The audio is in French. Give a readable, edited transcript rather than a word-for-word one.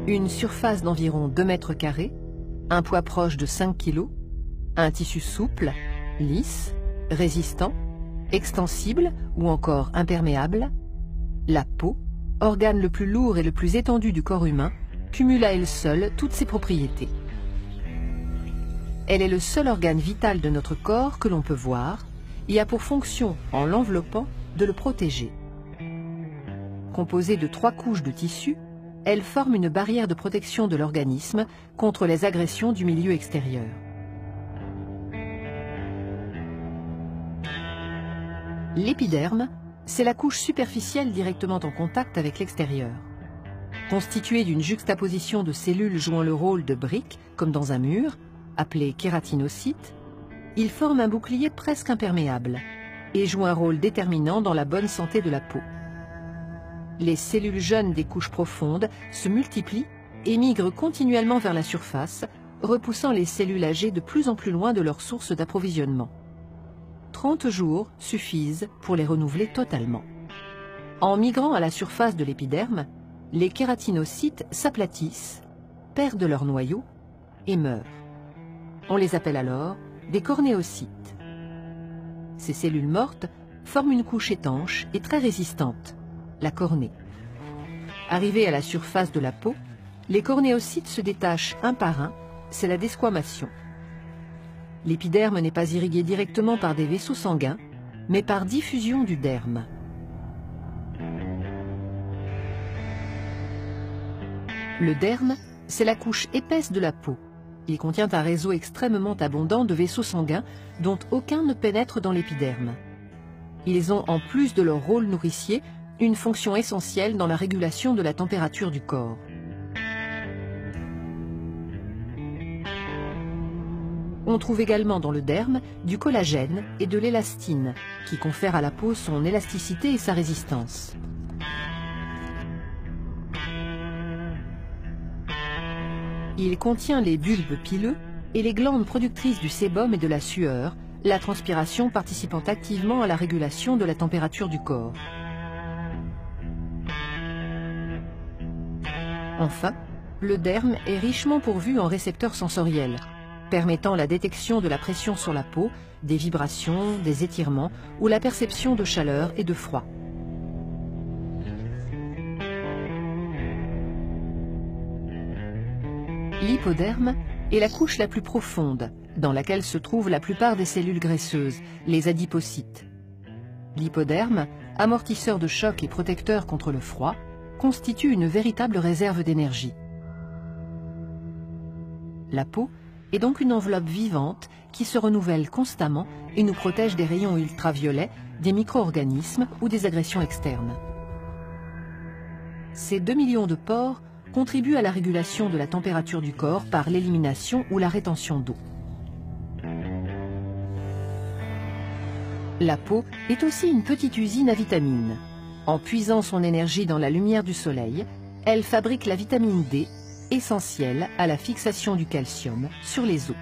Une surface d'environ 2 mètres carrés, un poids proche de 5 kg, un tissu souple, lisse, résistant, extensible ou encore imperméable, la peau, organe le plus lourd et le plus étendu du corps humain, cumule à elle seule toutes ses propriétés. Elle est le seul organe vital de notre corps que l'on peut voir et a pour fonction, en l'enveloppant, de le protéger. Composée de 3 couches de tissu, elle forme une barrière de protection de l'organisme contre les agressions du milieu extérieur. L'épiderme, c'est la couche superficielle directement en contact avec l'extérieur. Constituée d'une juxtaposition de cellules jouant le rôle de briques, comme dans un mur, appelé kératinocyte, il forme un bouclier presque imperméable et joue un rôle déterminant dans la bonne santé de la peau. Les cellules jeunes des couches profondes se multiplient et migrent continuellement vers la surface, repoussant les cellules âgées de plus en plus loin de leur source d'approvisionnement. 30 jours suffisent pour les renouveler totalement. En migrant à la surface de l'épiderme, les kératinocytes s'aplatissent, perdent leur noyau et meurent. On les appelle alors des cornéocytes. Ces cellules mortes forment une couche étanche et très résistante, la cornée. Arrivés à la surface de la peau, les cornéocytes se détachent un par un, c'est la desquamation. L'épiderme n'est pas irrigué directement par des vaisseaux sanguins, mais par diffusion du derme. Le derme, c'est la couche épaisse de la peau. Il contient un réseau extrêmement abondant de vaisseaux sanguins dont aucun ne pénètre dans l'épiderme. Ils ont, en plus de leur rôle nourricier, une fonction essentielle dans la régulation de la température du corps. On trouve également dans le derme du collagène et de l'élastine, qui confèrent à la peau son élasticité et sa résistance. Il contient les bulbes pileux et les glandes productrices du sébum et de la sueur, la transpiration participant activement à la régulation de la température du corps. Enfin, le derme est richement pourvu en récepteurs sensoriels, permettant la détection de la pression sur la peau, des vibrations, des étirements ou la perception de chaleur et de froid. L'hypoderme est la couche la plus profonde, dans laquelle se trouvent la plupart des cellules graisseuses, les adipocytes. L'hypoderme, amortisseur de choc et protecteur contre le froid, constitue une véritable réserve d'énergie. La peau est donc une enveloppe vivante qui se renouvelle constamment et nous protège des rayons ultraviolets, des micro-organismes ou des agressions externes. Ces 2 millions de pores contribuent à la régulation de la température du corps par l'élimination ou la rétention d'eau. La peau est aussi une petite usine à vitamines. En puisant son énergie dans la lumière du soleil, elle fabrique la vitamine D, essentielle à la fixation du calcium sur les os.